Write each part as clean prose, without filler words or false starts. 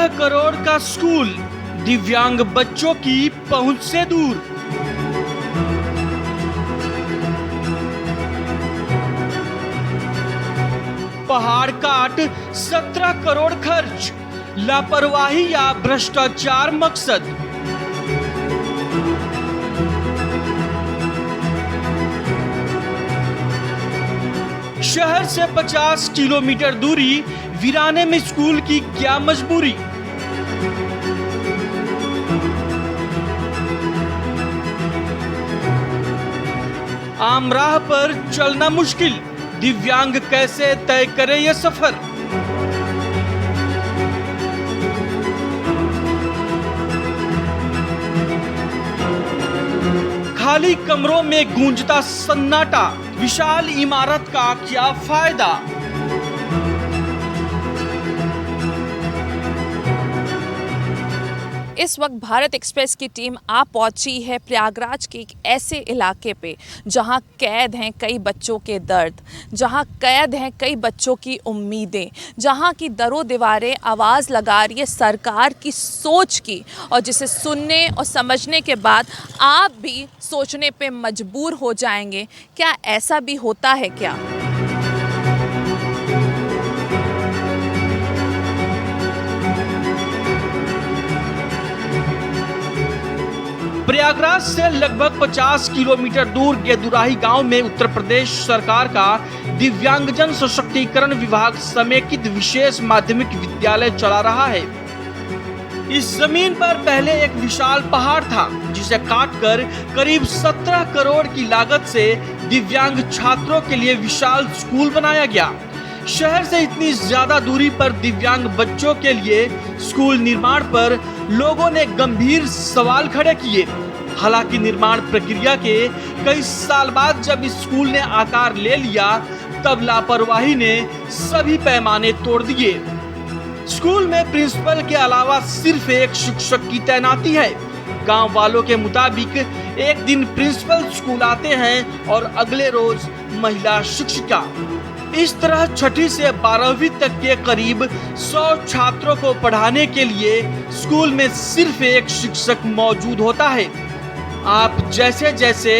17 करोड़ का स्कूल दिव्यांग बच्चों की पहुंच से दूर। पहाड़ काट 17 करोड़ खर्च, लापरवाही या भ्रष्टाचार मकसद। शहर से 50 किलोमीटर दूरी वीराने में स्कूल की क्या मजबूरी। आम राह पर चलना मुश्किल, दिव्यांग कैसे तय करे ये सफर। खाली कमरों में गूंजता सन्नाटा, विशाल इमारत का क्या फायदा। इस वक्त भारत एक्सप्रेस की टीम आ पहुंची है प्रयागराज के एक ऐसे इलाके पे जहां कैद हैं कई बच्चों के दर्द, जहां कैद हैं कई बच्चों की उम्मीदें, जहां की दरों दीवारें आवाज़ लगा रही है सरकार की सोच की, और जिसे सुनने और समझने के बाद आप भी सोचने पे मजबूर हो जाएंगे, क्या ऐसा भी होता है क्या। प्रयागराज से लगभग 50 किलोमीटर दूर गेदुराही गांव में उत्तर प्रदेश सरकार का दिव्यांगजन सशक्तिकरण विभाग समेकित विशेष माध्यमिक विद्यालय चला रहा है। इस जमीन पर पहले एक विशाल पहाड़ था, जिसे काटकर करीब 17 करोड़ की लागत से दिव्यांग छात्रों के लिए विशाल स्कूल बनाया गया। शहर से इतनी ज्यादा दूरी पर दिव्यांग बच्चों के लिए स्कूल निर्माण पर लोगों ने गंभीर सवाल खड़े किए। हालांकि निर्माण प्रक्रिया के कई साल बाद जब स्कूल ने आकार ले लिया, तब लापरवाही ने सभी पैमाने तोड़ दिए। स्कूल में प्रिंसिपल के अलावा सिर्फ एक शिक्षक की तैनाती है। गांव वालों के मुताबिक एक दिन प्रिंसिपल स्कूल आते हैं और अगले रोज महिला शिक्षिका। इस तरह छठी से 12वीं तक के करीब 100 छात्रों को पढ़ाने के लिए स्कूल में सिर्फ एक शिक्षक मौजूद होता है। आप जैसे जैसे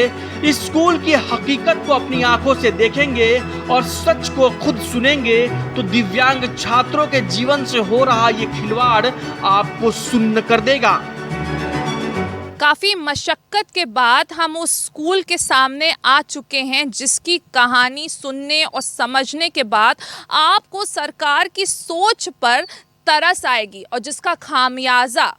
इस स्कूल की हकीकत को अपनी आंखों से देखेंगे और सच को खुद सुनेंगे, तो दिव्यांग छात्रों के जीवन से हो रहा ये खिलवाड़ आपको सुन्न कर देगा। काफ़ी मशक्क़त के बाद हम उस स्कूल के सामने आ चुके हैं, जिसकी कहानी सुनने और समझने के बाद आपको सरकार की सोच पर तरस आएगी और जिसका खामियाजा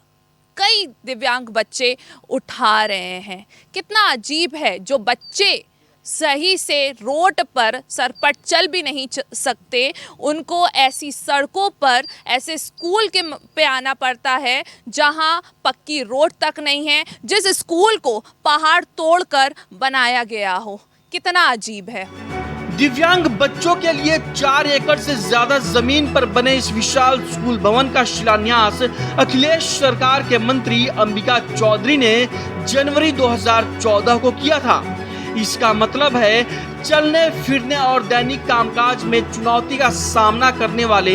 कई दिव्यांग बच्चे उठा रहे हैं। कितना अजीब है, जो बच्चे सही से रोड पर सरपट चल भी नहीं सकते, उनको ऐसी सड़कों पर ऐसे स्कूल के पे आना पड़ता है जहां पक्की रोड तक नहीं है, जिस स्कूल को पहाड़ तोड़कर बनाया गया हो। कितना अजीब है। दिव्यांग बच्चों के लिए 4 एकड़ से ज्यादा जमीन पर बने इस विशाल स्कूल भवन का शिलान्यास अखिलेश सरकार के मंत्री अंबिका चौधरी ने जनवरी 2014 को किया था। इसका मतलब है चलने फिरने और दैनिक कामकाज में चुनौती का सामना करने वाले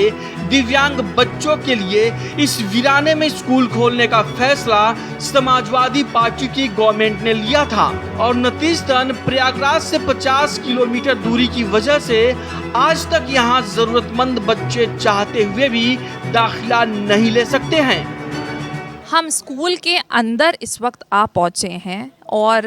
दिव्यांग बच्चों के लिए इस वीराने में स्कूल खोलने का फैसला समाजवादी पार्टी की गवर्नमेंट ने लिया था, और नतीजतन प्रयागराज से 50 किलोमीटर दूरी की वजह से आज तक यहाँ जरूरतमंद बच्चे चाहते हुए भी दाखिला नहीं ले सकते हैं। हम स्कूल के अंदर इस वक्त आ पहुँचे हैं और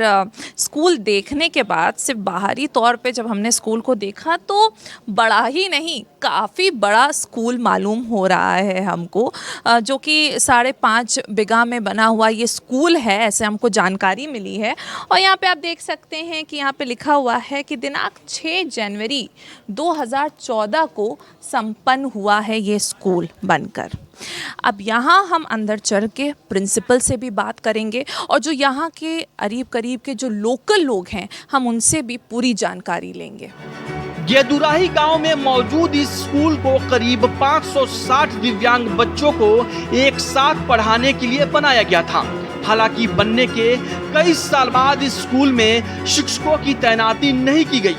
स्कूल देखने के बाद सिर्फ बाहरी तौर पे जब हमने स्कूल को देखा तो बड़ा ही नहीं, काफ़ी बड़ा स्कूल मालूम हो रहा है हमको, जो कि 5.5 बीघा में बना हुआ ये स्कूल है, ऐसे हमको जानकारी मिली है। और यहाँ पे आप देख सकते हैं कि यहाँ पे लिखा हुआ है कि दिनांक 6 जनवरी 2014 को संपन्न हुआ है ये स्कूल बनकर। अब यहाँ हम अंदर चल के प्रिंसिपल से भी बात करेंगे और जो यहाँ के करीब के जो लोकल लोग हैं, हम उनसे भी पूरी जानकारी लेंगे। गेदुराही गांव में मौजूद इस स्कूल को करीब 560 दिव्यांग बच्चों को एक साथ पढ़ाने के लिए बनाया गया था। हालांकि बनने के कई साल बाद इस स्कूल में शिक्षकों की तैनाती नहीं की गई।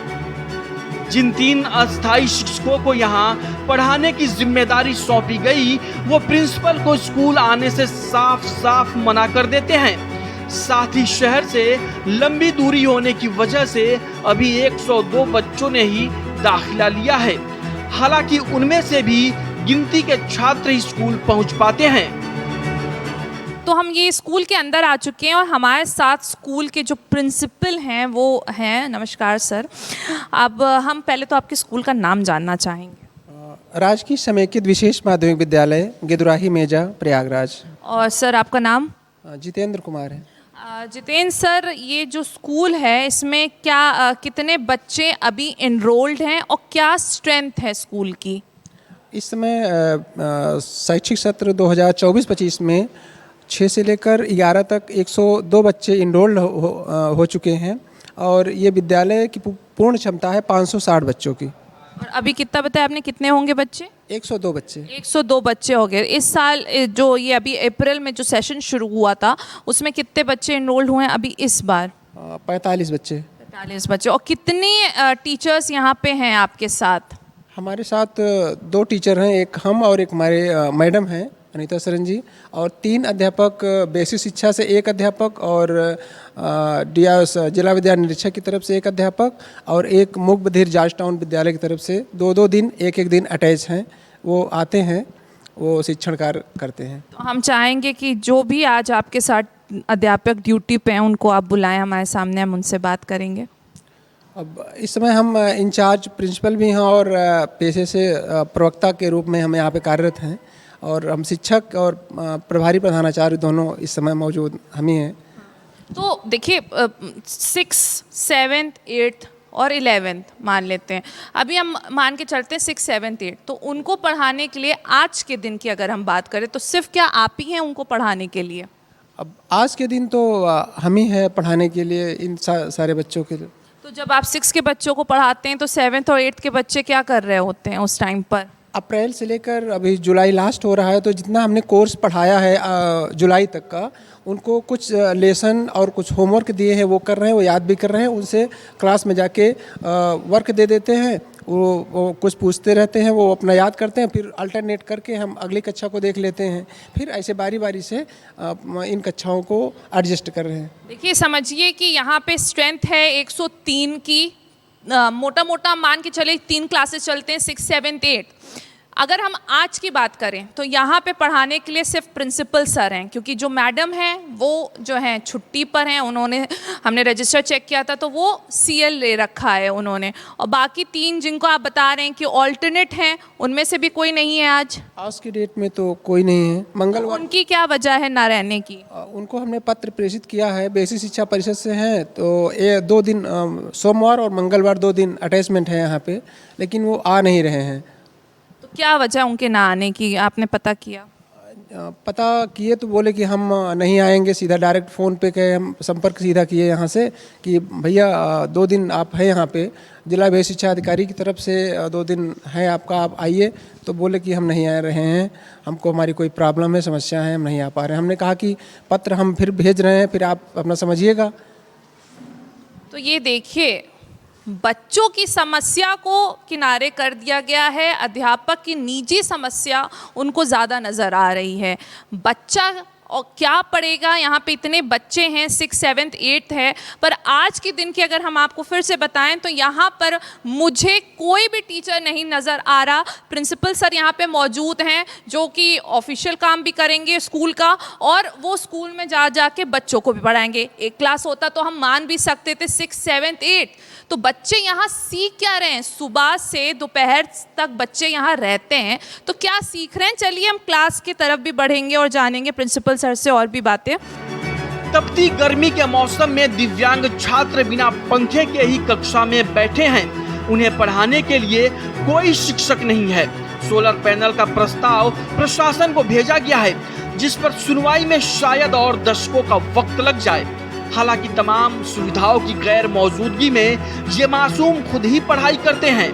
जिन 3 अस्थायी शिक्षकों को यहाँ पढ़ाने की जिम्मेदारी सौंपी गई, वो प्रिंसिपल को स्कूल आने से साफ साफ मना कर देते हैं। साथ ही शहर से लंबी दूरी होने की वजह से अभी 102 बच्चों ने ही दाखिला लिया है। हालांकि उनमें से भी गिनती के छात्र ही स्कूल पहुंच पाते हैं। तो हम ये स्कूल के अंदर आ चुके हैं और हमारे साथ स्कूल के जो प्रिंसिपल हैं वो हैं। नमस्कार सर। अब हम पहले तो आपके स्कूल का नाम जानना चाहेंगे। राजकीय समेकित विशेष माध्यमिक विद्यालय गिदुराही मेजा प्रयागराज। और सर आपका नाम? जितेंद्र कुमार है। जितेंद्र सर, ये जो स्कूल है इसमें क्या कितने बच्चे अभी इनरोल्ड हैं और क्या स्ट्रेंथ है स्कूल की? इस समय शैक्षिक सत्र 2024-25 में 6 से लेकर 11 तक 102 बच्चे इनरोल्ड हो चुके हैं और ये विद्यालय की पूर्ण क्षमता है 560 बच्चों की। और अभी कितना बताया आपने, कितने होंगे बच्चे? 102 बच्चे। 102 बच्चे हो गए। इस साल जो ये अभी अप्रैल में जो सेशन शुरू हुआ था उसमें कितने बच्चे इनरोल्ड हुए हैं अभी इस बार? 45 बच्चे। 45 बच्चे। और कितने टीचर्स यहाँ पे हैं आपके साथ? हमारे साथ 2 टीचर हैं, एक हम और एक हमारे मैडम हैं अनीता सरन जी, और 3 अध्यापक बेसिक शिक्षा से 1 अध्यापक और जिला विद्यालय निरीक्षक की तरफ से 1 अध्यापक और एक मूक बधिर जॉर्ज टाउन विद्यालय की तरफ से 2-2 दिन 1-1 दिन अटैच हैं। वो आते हैं, वो शिक्षण कार्य करते हैं। तो हम चाहेंगे कि जो भी आज आपके साथ अध्यापक ड्यूटी पे हैं उनको आप बुलाएं हमारे सामने, हम उनसे बात करेंगे। अब इस समय हम इंचार्ज प्रिंसिपल भी हैं और पेशे से प्रवक्ता के रूप में हम यहाँ पे कार्यरत हैं और हम शिक्षक और प्रभारी प्रधानाचार्य दोनों इस समय मौजूद हम ही हैं। तो देखिए 6th, 7th, 8th और 11th मान लेते हैं, अभी हम मान के चलते हैं 6, 7, 8, तो उनको पढ़ाने के लिए आज के दिन की अगर हम बात करें तो सिर्फ क्या आप ही हैं उनको पढ़ाने के लिए? अब आज के दिन तो हम ही हैं पढ़ाने के लिए इन सारे बच्चों के लिए। तो जब आप 6 के बच्चों को पढ़ाते हैं तो 7th और 8th के बच्चे क्या कर रहे होते हैं उस टाइम पर? अप्रैल से लेकर अभी जुलाई लास्ट हो रहा है, तो जितना हमने कोर्स पढ़ाया है जुलाई तक का, उनको कुछ लेसन और कुछ होमवर्क दिए हैं वो कर रहे हैं, वो याद भी कर रहे हैं। उनसे क्लास में जाके वर्क दे देते हैं, वो कुछ पूछते रहते हैं, वो अपना याद करते हैं, फिर अल्टरनेट करके हम अगली कक्षा को देख लेते हैं। फिर ऐसे बारी बारी से इन कक्षाओं को एडजस्ट कर रहे हैं। देखिए समझिए कि यहाँ पे स्ट्रेंथ है 103 की, मोटा मोटा मान के चले 3 क्लासेस चलते हैं 6, 7, 8। अगर हम आज की बात करें तो यहाँ पे पढ़ाने के लिए सिर्फ प्रिंसिपल सर हैं, क्योंकि जो मैडम हैं वो जो हैं छुट्टी पर हैं। उन्होंने, हमने रजिस्टर चेक किया था तो वो CL ले रखा है उन्होंने, और बाकी 3 जिनको आप बता रहे हैं कि ऑल्टरनेट हैं उनमें से भी कोई नहीं है आज की डेट में तो कोई नहीं है। मंगलवार उनकी क्या वजह है ना रहने की? उनको हमने पत्र प्रेषित किया है, बेसिक शिक्षा परिषद से हैं, तो ये 2 दिन सोमवार और मंगलवार 2 दिन अटैचमेंट है यहाँ पे, लेकिन वो आ नहीं रहे हैं। क्या वजह उनके ना आने की आपने पता किया? पता किए तो बोले कि हम नहीं आएंगे, सीधा डायरेक्ट फ़ोन पे कहे, हम संपर्क सीधा किए यहाँ से कि भैया 2 दिन आप हैं यहाँ पे, जिला बेसिक शिक्षा अधिकारी की तरफ से 2 दिन है आपका, आप आइए। तो बोले कि हम नहीं आ रहे हैं, हमको हमारी कोई प्रॉब्लम है, समस्या है, हम नहीं आ पा रहे हैं। हमने कहा कि पत्र हम फिर भेज रहे हैं, फिर आप अपना समझिएगा। तो ये देखिए, बच्चों की समस्या को किनारे कर दिया गया है, अध्यापक की निजी समस्या उनको ज़्यादा नज़र आ रही है। बच्चा और क्या पढ़ेगा, यहाँ पे इतने बच्चे हैं, 6, 7, 8 है, पर आज के दिन की अगर हम आपको फिर से बताएं तो यहाँ पर मुझे कोई भी टीचर नहीं नज़र आ रहा। प्रिंसिपल सर यहाँ पे मौजूद हैं जो कि ऑफिशियल काम भी करेंगे स्कूल का, और वो स्कूल में जा के बच्चों को भी पढ़ाएंगे। एक क्लास होता तो हम मान भी सकते थे 6, 7, 8, तो बच्चे यहाँ सीख क्या रहे हैं? सुबह से दोपहर तक बच्चे यहाँ रहते हैं, तो क्या सीख रहे हैं? चलिए हम क्लास की तरफ भी बढ़ेंगे और जानेंगे प्रिंसिपल सर से और भी बातें। तपती गर्मी के मौसम में दिव्यांग छात्र बिना पंखे के ही कक्षा में बैठे हैं। उन्हें पढ़ाने के लिए कोई शिक्षक नहीं है। सोलर पैनल का प्रस्ताव प्रशासन को भेजा गया है, जिस पर सुनवाई में शायद और दशकों का वक्त लग जाए। हालांकि तमाम सुविधाओं की गैर मौजूदगी में ये मासूम खुद ही पढ़ाई करते हैं।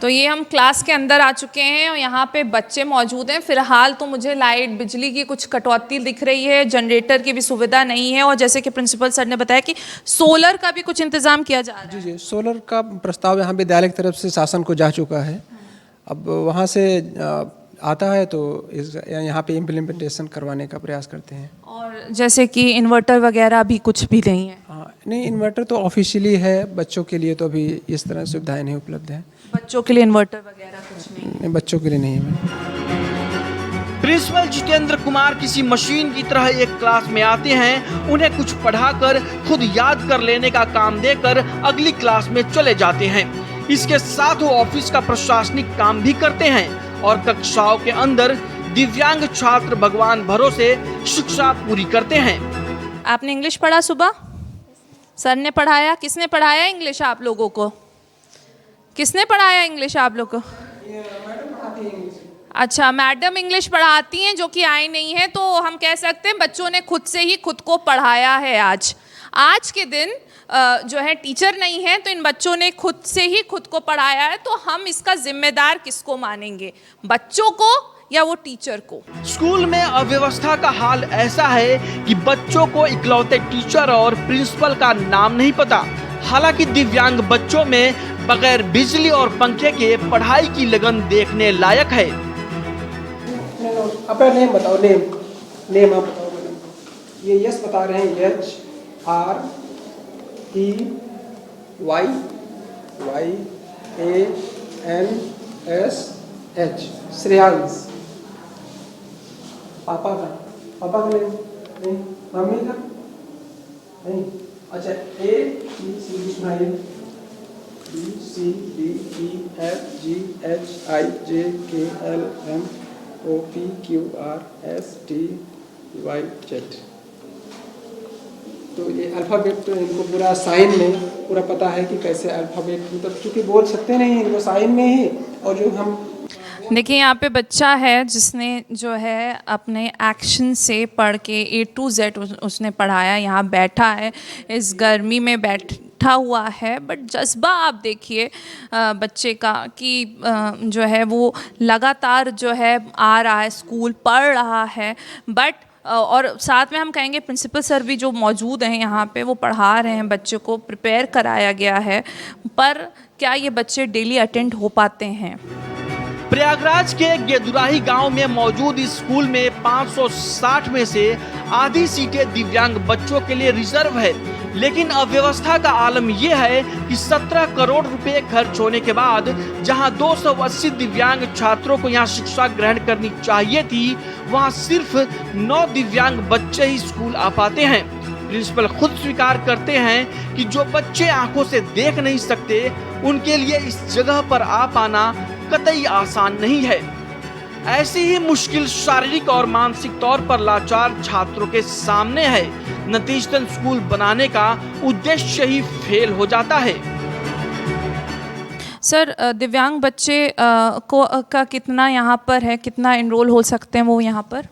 तो ये हम क्लास के अंदर आ चुके हैं और यहाँ पे बच्चे मौजूद हैं। फिलहाल तो मुझे लाइट बिजली की कुछ कटौती दिख रही है, जनरेटर की भी सुविधा नहीं है, और जैसे कि प्रिंसिपल सर ने बताया कि सोलर का भी कुछ इंतज़ाम किया जा रहा है। जी, सोलर का प्रस्ताव यहाँ विद्यालय की तरफ से शासन को जा चुका है। अब वहाँ से आता है तो यहाँ पे इम्प्लीमेंटेशन करवाने का प्रयास करते हैं। और जैसे कि इन्वर्टर वगैरह भी कुछ भी नहीं है। हाँ, नहीं, इन्वर्टर तो ऑफिशियली है, बच्चों के लिए तो अभी इस तरह सुविधाएं नहीं उपलब्ध हैं। बच्चों के लिए इन्वर्टर वगैरह कुछ नहीं। बच्चों के लिए नहीं है। प्रिंसिपल जितेंद्र कुमार किसी मशीन की तरह एक क्लास में आते हैं, उन्हें कुछ पढ़ाकर खुद याद कर लेने का काम देकर अगली क्लास में चले जाते हैं। इसके साथ वो ऑफिस का प्रशासनिक काम भी करते हैं और कक्षाओं के अंदर दिव्यांग छात्र भगवान भरोसे शिक्षा पूरी करते हैं। आपने इंग्लिश पढ़ा सुबह? सर ने पढ़ाया? किसने पढ़ाया इंग्लिश आप लोगों को? किसने पढ़ाया इंग्लिश आप लोग को? अच्छा, मैडम इंग्लिश पढ़ाती हैं जो कि आई नहीं है, तो हम कह सकते हैं बच्चों ने खुद से ही खुद को पढ़ाया है। आज के दिन जो है टीचर नहीं है, तो इन बच्चों ने खुद से ही खुद को पढ़ाया है। तो हम इसका जिम्मेदार किसको मानेंगे, बच्चों को या वो टीचर को? स्कूल में अव्यवस्था का हाल ऐसा है कि बच्चों को इकलौते टीचर और प्रिंसिपल का नाम नहीं पता। हालांकि दिव्यांग बच्चों में बगैर बिजली और पंखे के पढ़ाई की लगन देखने लायक है। अपना नेम बताओ, नेम आप बताओ मैडम। ये यस बता रहे हैं, HREYANSH, श्रेयांश। पापा का नेम नहीं, मम्मी का नहीं। अच्छा, ABCD सुनाइए। BCDEFGHIJKLMOPQRSTUYZ। तो ये अल्फ़ाबेट तो इनको पूरा साइन में पूरा पता है कि कैसे अल्फ़ाबेट, मतलब चूँकि बोल सकते नहीं इनको साइन में ही। और जो हम देखिए यहाँ पे बच्चा है जिसने जो है अपने एक्शन से पढ़ के A to Z उसने पढ़ाया, यहाँ बैठा है, इस गर्मी में बैठा हुआ है, बट जज्बा आप देखिए बच्चे का कि जो है वो लगातार जो है आ रहा है, स्कूल पढ़ रहा है। बट और साथ में हम कहेंगे प्रिंसिपल सर भी जो मौजूद हैं यहाँ पे, वो पढ़ा रहे हैं, बच्चों को प्रिपेयर कराया गया है, पर क्या ये बच्चे डेली अटेंड हो पाते हैं? प्रयागराज के गेदुराही गांव में मौजूद इस स्कूल में 560 में से आधी सीटें दिव्यांग बच्चों के लिए रिजर्व है। लेकिन अव्यवस्था का आलम यह है कि 17 करोड़ रुपए खर्च होने के बाद जहां 280 दिव्यांग छात्रों को यहां शिक्षा ग्रहण करनी चाहिए थी, वहां सिर्फ 9 दिव्यांग बच्चे ही स्कूल आ पाते हैं। प्रिंसिपल खुद स्वीकार करते हैं कि जो बच्चे आंखों से देख नहीं सकते, उनके लिए इस जगह पर आ पाना कतई आसान नहीं है। ऐसी ही मुश्किल शारीरिक और मानसिक तौर पर लाचार छात्रों के सामने है। नतीजतन स्कूल बनाने का उद्देश्य ही फेल हो जाता है। सर, दिव्यांग बच्चे का कितना यहाँ पर है, कितना एनरोल हो सकते हैं वो यहाँ पर?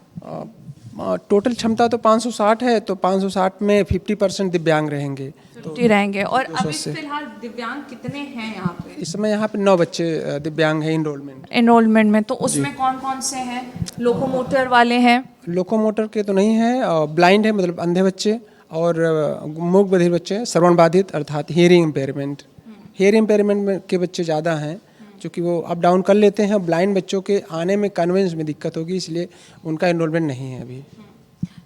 टोटल क्षमता तो 560 है, तो 560 में 50% दिव्यांग रहेंगे। 50 रहेंगे। और अभी फिलहाल दिव्यांग कितने हैं यहाँ पे? इस समय यहाँ पे 9 बच्चे दिव्यांग हैं एनरोलमेंट में। तो उसमें कौन कौन से हैं? लोकोमोटर वाले हैं? लोकोमोटर के तो नहीं है, ब्लाइंड है, मतलब अंधे बच्चे, और मूक बधिर बच्चे, श्रवण बाधित अर्थात हियरिंग इम्पेयरमेंट। हियरिंग इम्पेयरमेंट के बच्चे ज़्यादा हैं, क्योंकि वो अप डाउन कर लेते हैं। ब्लाइंड बच्चों के आने में कन्वेंस में दिक्कत होगी, इसलिए उनका एनरोलमेंट नहीं है अभी।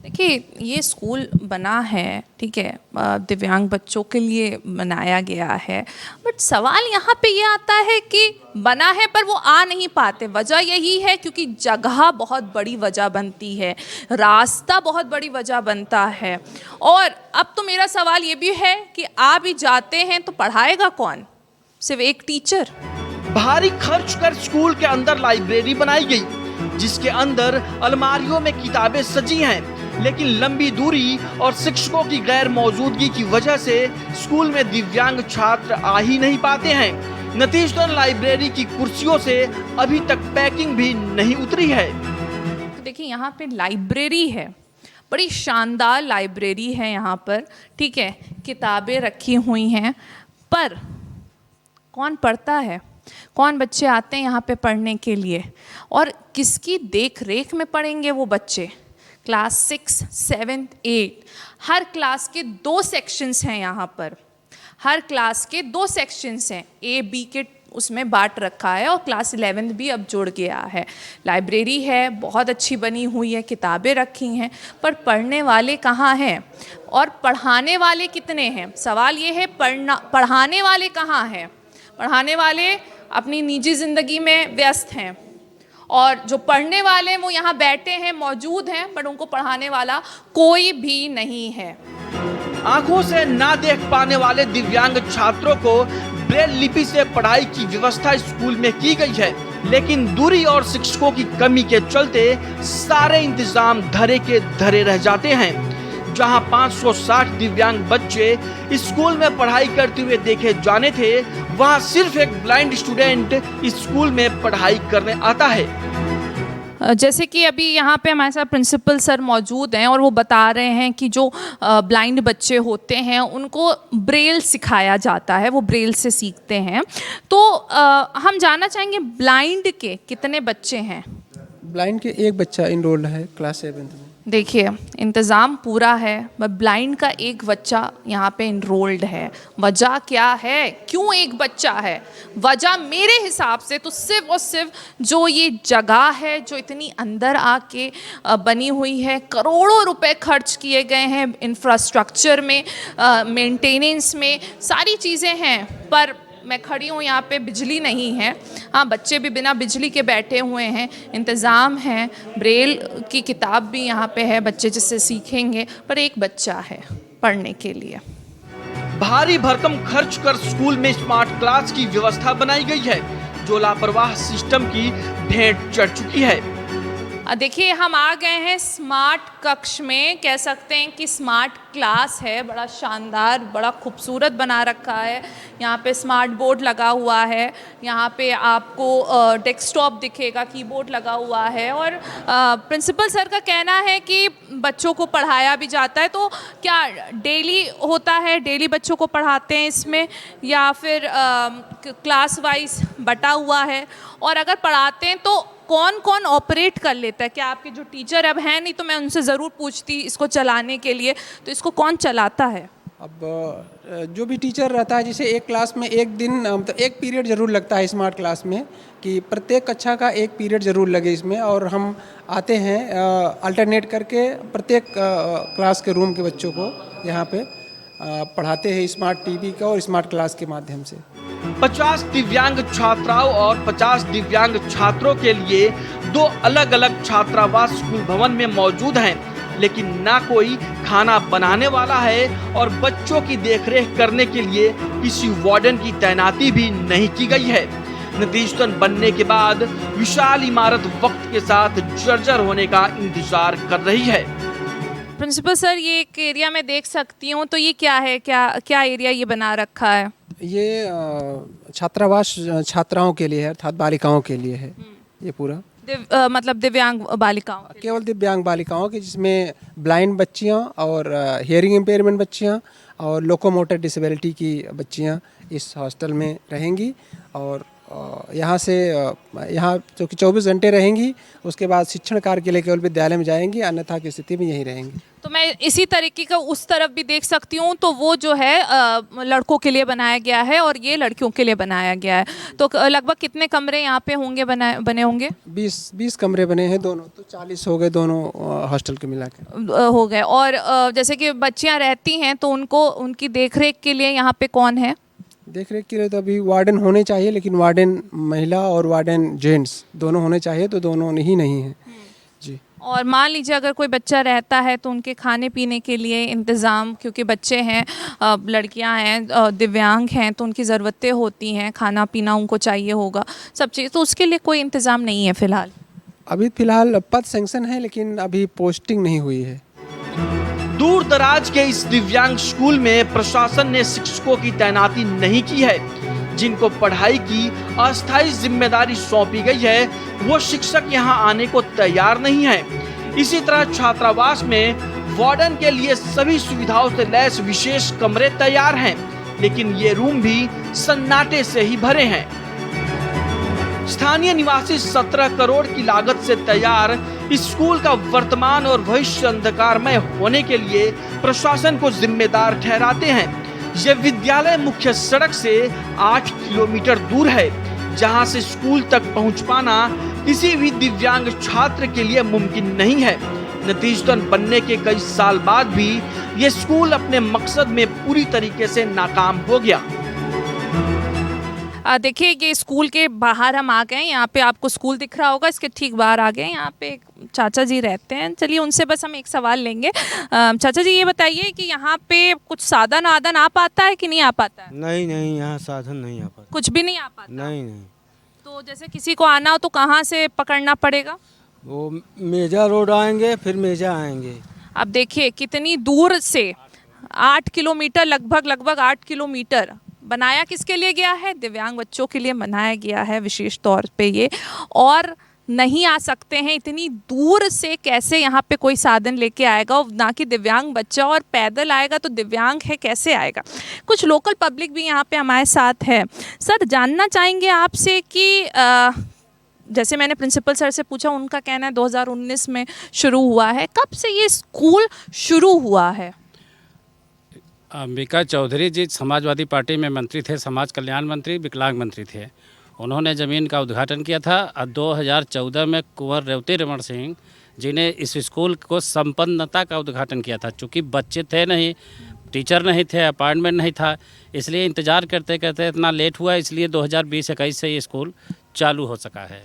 देखिए, ये स्कूल बना है, ठीक है, दिव्यांग बच्चों के लिए बनाया गया है, बट सवाल यहाँ पे ये आता है कि बना है पर वो आ नहीं पाते। वजह यही है क्योंकि जगह बहुत बड़ी वजह बनती है, रास्ता बहुत बड़ी वजह बनता है। और अब तो मेरा सवाल ये भी है कि आ भी जाते हैं तो पढ़ाएगा कौन? सिर्फ एक टीचर? भारी खर्च कर स्कूल के अंदर लाइब्रेरी बनाई गई, जिसके अंदर अलमारियों में किताबें सजी हैं, लेकिन लंबी दूरी और शिक्षकों की गैर मौजूदगी की वजह से स्कूल में दिव्यांग छात्र आ ही नहीं पाते हैं। नतीजतन लाइब्रेरी की कुर्सियों से अभी तक पैकिंग भी नहीं उतरी है। तो देखिए, यहाँ पे लाइब्रेरी है, बड़ी शानदार लाइब्रेरी है यहाँ पर, ठीक है, किताबें रखी हुई हैं, पर कौन पढ़ता है? कौन बच्चे आते हैं यहाँ पे पढ़ने के लिए और किसकी देख रेख में पढ़ेंगे वो बच्चे। क्लास 6, 7, 8 हर क्लास के 2 सेक्शंस हैं यहाँ पर, हर क्लास के 2 सेक्शंस हैं, A, B के उसमें बांट रखा है और क्लास 11 भी अब जुड़ गया है। लाइब्रेरी है, बहुत अच्छी बनी हुई है, किताबें रखी हैं, पर पढ़ने वाले कहाँ हैं और पढ़ाने वाले कितने हैं? सवाल ये है पढ़ाने वाले कहाँ हैं? पढ़ाने वाले अपनी निजी ज़िंदगी में व्यस्त हैं और जो पढ़ने वाले हैं वो यहाँ बैठे हैं, मौजूद हैं, पर उनको पढ़ाने वाला कोई भी नहीं है। आंखों से ना देख पाने वाले दिव्यांग छात्रों को ब्रेल लिपि से पढ़ाई की व्यवस्था स्कूल में की गई है, लेकिन दूरी और शिक्षकों की कमी के चलते सारे इंतजाम धरे के धरे रह जाते हैं। जहां 560 दिव्यांग बच्चे स्कूल में पढ़ाई करते हुए देखे जाने थे, वहां सिर्फ एक ब्लाइंड स्टूडेंट स्कूल में पढ़ाई करने आता है। जैसे कि अभी यहाँ पे हमारे साथ प्रिंसिपल सर मौजूद हैं और वो बता रहे हैं कि जो ब्लाइंड बच्चे होते हैं उनको ब्रेल सिखाया जाता है, वो ब्रेल से सीखते हैं। तो हम जानना चाहेंगे ब्लाइंड के कितने बच्चे हैं? ब्लाइंड के एक बच्चा इनरोल्ड है क्लास 7 में। देखिए इंतज़ाम पूरा है, बट ब्लाइंड का एक बच्चा यहाँ पे इनरोल्ड है। वजह क्या है, क्यों एक बच्चा है? वजह मेरे हिसाब से तो सिर्फ और सिर्फ जो ये जगह है जो इतनी अंदर आके बनी हुई है, करोड़ों रुपए खर्च किए गए हैं इंफ्रास्ट्रक्चर में, मेंटेनेंस में, सारी चीज़ें हैं, पर मैं खड़ी हूँ यहाँ पे, बिजली नहीं है। हाँ, बच्चे भी बिना बिजली के बैठे हुए हैं, इंतज़ाम है, ब्रेल की किताब भी यहाँ पे है, बच्चे जिससे सीखेंगे, पर एक बच्चा है पढ़ने के लिए। भारी भरकम खर्च कर स्कूल में स्मार्ट क्लास की व्यवस्था बनाई गई है, जो लापरवाह सिस्टम की भेंट चढ़ चुकी है। देखिए हम आ गए हैं स्मार्ट कक्ष में, कह सकते हैं कि स्मार्ट क्लास है, बड़ा शानदार, बड़ा खूबसूरत बना रखा है। यहाँ पे स्मार्ट बोर्ड लगा हुआ है, यहाँ पे आपको डेस्कटॉप दिखेगा, कीबोर्ड लगा हुआ है और प्रिंसिपल सर का कहना है कि बच्चों को पढ़ाया भी जाता है। तो क्या डेली होता है, डेली बच्चों को पढ़ाते हैं इसमें, या फिर क्लास वाइज बटा हुआ है? और अगर पढ़ाते हैं तो कौन कौन ऑपरेट कर लेता है? क्या आपके जो टीचर अब हैं, नहीं तो मैं उनसे ज़रूर पूछती इसको चलाने के लिए, तो इसको कौन चलाता है? अब जो भी टीचर रहता है, जैसे एक क्लास में एक दिन तो एक पीरियड ज़रूर लगता है स्मार्ट क्लास में, कि प्रत्येक कक्षा का एक पीरियड ज़रूर लगे इसमें, और हम आते हैं अल्टरनेट करके प्रत्येक क्लास के रूम के बच्चों को यहाँ पे पढ़ाते हैं स्मार्ट टीवी का और स्मार्ट क्लास के माध्यम से। 50 दिव्यांग छात्राओं और 50 दिव्यांग छात्रों के लिए 2 अलग अलग छात्रावास स्कूल भवन में मौजूद हैं, लेकिन ना कोई खाना बनाने वाला है और बच्चों की देखरेख करने के लिए किसी वार्डन की तैनाती भी नहीं की गई है। नतीजतन बनने के बाद विशाल इमारत वक्त के साथ जर्जर होने का इंतजार कर रही है। प्रिंसिपल सर, ये एक एरिया में देख सकती हूँ, तो ये क्या है, क्या एरिया ये बना रखा है? ये छात्रावास छात्राओं के लिए है, अर्थात बालिकाओं के लिए है ये पूरा। मतलब दिव्यांग बालिकाओं के लिए? केवल दिव्यांग बालिकाओं की, जिसमें ब्लाइंड बच्चियाँ और हियरिंग इम्पेयरमेंट बच्चियाँ और लोकोमोटर डिसेबिलिटी की बच्चियाँ इस हॉस्टल में रहेंगी। और यहाँ जो कि 24 घंटे रहेंगी, उसके बाद शिक्षण कार्य के लिए केवल विद्यालय में जाएंगी, अन्यथा की स्थिति में यहीं रहेंगी। तो मैं इसी तरीके का उस तरफ भी देख सकती हूँ, तो वो जो है लड़कों के लिए बनाया गया है और ये लड़कियों के लिए बनाया गया है। तो लगभग कितने कमरे यहाँ पे होंगे, बने होंगे? 20 कमरे बने हैं दोनों, तो 40 हो गए दोनों हॉस्टल के मिला के हो गए। और जैसे कि बच्चियाँ रहती हैं, तो उनको उनकी देखरेख के लिए यहाँ पे कौन है? देखरेख के लिए तो अभी वार्डन होने चाहिए, लेकिन वार्डन महिला और वार्डन जेंट्स दोनों होने चाहिए, तो दोनों ही नहीं हैं जी। और मान लीजिए अगर कोई बच्चा रहता है तो उनके खाने पीने के लिए इंतज़ाम, क्योंकि बच्चे हैं, लड़कियां हैं, दिव्यांग हैं, तो उनकी ज़रूरतें होती हैं, खाना पीना उनको चाहिए होगा, सब चीज़, तो उसके लिए कोई इंतज़ाम नहीं है फ़िलहाल? अभी फ़िलहाल पद सेंक्शन है, लेकिन अभी पोस्टिंग नहीं हुई है। दूर दराज के इस दिव्यांग स्कूल में प्रशासन ने शिक्षकों की तैनाती नहीं की है। जिनको पढ़ाई की अस्थायी जिम्मेदारी सौंपी गई है, वो शिक्षक यहाँ आने को तैयार नहीं है। इसी तरह छात्रावास में वार्डन के लिए सभी सुविधाओं से लैस विशेष कमरे तैयार हैं, लेकिन ये रूम भी सन्नाटे से ही भरे हैं। स्थानीय निवासी 17 करोड़ की लागत से तैयार इस स्कूल का वर्तमान और भविष्य अंधकारमय होने के लिए प्रशासन को जिम्मेदार ठहराते हैं। यह विद्यालय मुख्य सड़क से 8 किलोमीटर दूर है, जहां से स्कूल तक पहुंच पाना किसी भी दिव्यांग छात्र के लिए मुमकिन नहीं है। नतीजतन बनने के कई साल बाद भी ये स्कूल अपने मकसद में पूरी तरीके से नाकाम हो गया। देखिए कि स्कूल के बाहर हम आ गए, यहाँ पे आपको स्कूल दिख रहा होगा, इसके ठीक बाहर आ गए। यहाँ पे एक चाचा जी रहते हैं, चलिए उनसे बस हम एक सवाल लेंगे। चाचा जी ये बताइए कि यहाँ पे कुछ साधन आदन आ पाता है कि नहीं आ पाता है? नहीं नहीं, यहाँ साधन नहीं आ पाता। कुछ भी नहीं आ पाता? नहीं नहीं। तो जैसे किसी को आना हो तो कहाँ से पकड़ना पड़ेगा? वो मेजा रोड आएंगे, फिर मेजा आएंगे। अब देखिए कितनी दूर से 8 किलोमीटर, लगभग 8 किलोमीटर बनाया किसके लिए गया है? दिव्यांग बच्चों के लिए बनाया गया है विशेष तौर पे ये। और नहीं आ सकते हैं इतनी दूर से, कैसे यहाँ पे कोई साधन लेके आएगा? और ना कि दिव्यांग बच्चा, और पैदल आएगा तो दिव्यांग है कैसे आएगा? कुछ लोकल पब्लिक भी यहाँ पे हमारे साथ है। सर जानना चाहेंगे आपसे कि जैसे मैंने प्रिंसिपल सर से पूछा, उनका कहना है 2019 में शुरू हुआ है। कब से ये स्कूल शुरू हुआ है? अंबिका चौधरी जी समाजवादी पार्टी में मंत्री थे, समाज कल्याण मंत्री, विकलांग मंत्री थे। उन्होंने ज़मीन का उद्घाटन किया था और 2014 में कुंवर रेवती रमन सिंह जी ने इस स्कूल को संपन्नता का उद्घाटन किया था। चूँकि बच्चे थे नहीं, टीचर नहीं थे, अपॉइंटमेंट नहीं था, इसलिए इंतज़ार करते करते इतना लेट हुआ, इसलिए 2020-21 से ये स्कूल चालू हो सका है।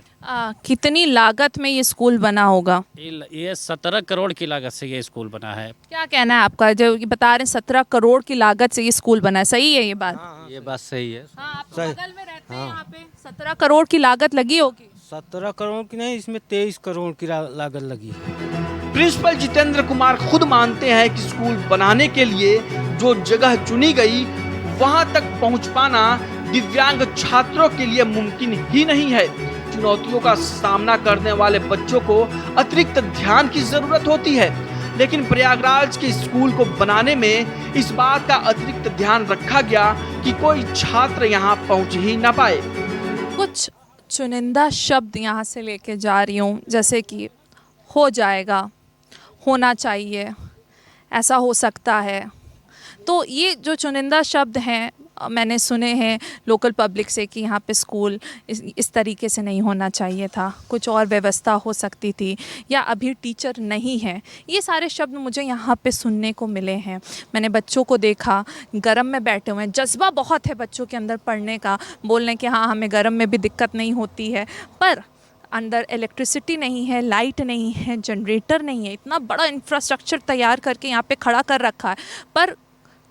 कितनी लागत में ये स्कूल बना होगा? ये 17 करोड़ की लागत से ये स्कूल बना है। क्या कहना है आपका, जो ये बता रहे हैं 17 करोड़ की लागत से ये स्कूल बना है, सही है ये बात? ये बात सही है। हाँ, आप तो बगल में रहते हैं यहाँ पे। 17 करोड़ की लागत लगी होगी? 17 करोड़ की नहीं, इसमें 23 करोड़ की लागत लगी है। प्रिंसिपल जितेंद्र कुमार खुद मानते हैं कि स्कूल बनाने के लिए जो जगह चुनी गई, वहां तक पहुंच पाना दिव्यांग छात्रों के लिए मुमकिन ही नहीं है। चुनौतियों का सामना करने वाले बच्चों को अतिरिक्त ध्यान की जरूरत होती है, लेकिन प्रयागराज के स्कूल को बनाने में इस बात का अतिरिक्त ध्यान रखा गया कि कोई छात्र यहाँ पहुँच ही न पाए। कुछ चुनिंदा शब्द यहाँ से लेके जा रही हूँ, जैसे कि हो जाएगा, होना चाहिए, ऐसा हो सकता है। तो ये जो चुनिंदा शब्द हैं मैंने सुने हैं लोकल पब्लिक से कि यहाँ पे स्कूल इस तरीके से नहीं होना चाहिए था, कुछ और व्यवस्था हो सकती थी, या अभी टीचर नहीं है। ये सारे शब्द मुझे यहाँ पे सुनने को मिले हैं। मैंने बच्चों को देखा गरम में बैठे हुए हैं, जज्बा बहुत है बच्चों के अंदर पढ़ने का, बोलने कि हाँ हमें गरम में भी दिक्कत नहीं होती है, पर अंदर इलेक्ट्रिसिटी नहीं है, लाइट नहीं है, जनरेटर नहीं है। इतना बड़ा इंफ्रास्ट्रक्चर तैयार करके यहाँ पे खड़ा कर रखा है, पर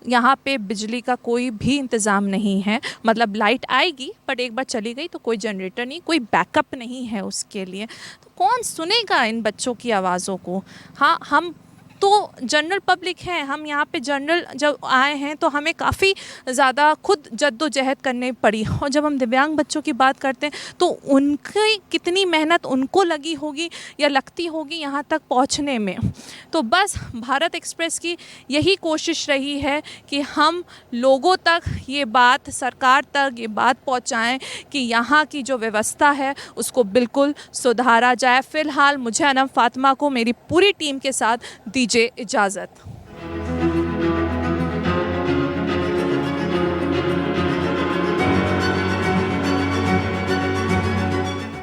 यहाँ पे बिजली का कोई भी इंतज़ाम नहीं है। मतलब लाइट आएगी बट एक बार चली गई तो कोई जनरेटर नहीं, कोई बैकअप नहीं है उसके लिए। तो कौन सुनेगा इन बच्चों की आवाज़ों को? हाँ, हम तो जनरल पब्लिक हैं, हम यहाँ पे जनरल जब आए हैं तो हमें काफ़ी ज़्यादा खुद जद्दोजहद करनी पड़ी। और जब हम दिव्यांग बच्चों की बात करते हैं तो उनकी कितनी मेहनत उनको लगी होगी या लगती होगी यहाँ तक पहुँचने में। तो बस भारत एक्सप्रेस की यही कोशिश रही है कि हम लोगों तक ये बात, सरकार तक ये बात पहुँचाएँ कि यहाँ की जो व्यवस्था है उसको बिल्कुल सुधारा जाए। फ़िलहाल मुझे अनम फातिमा को मेरी पूरी टीम के साथ दीजिए इजाज़त।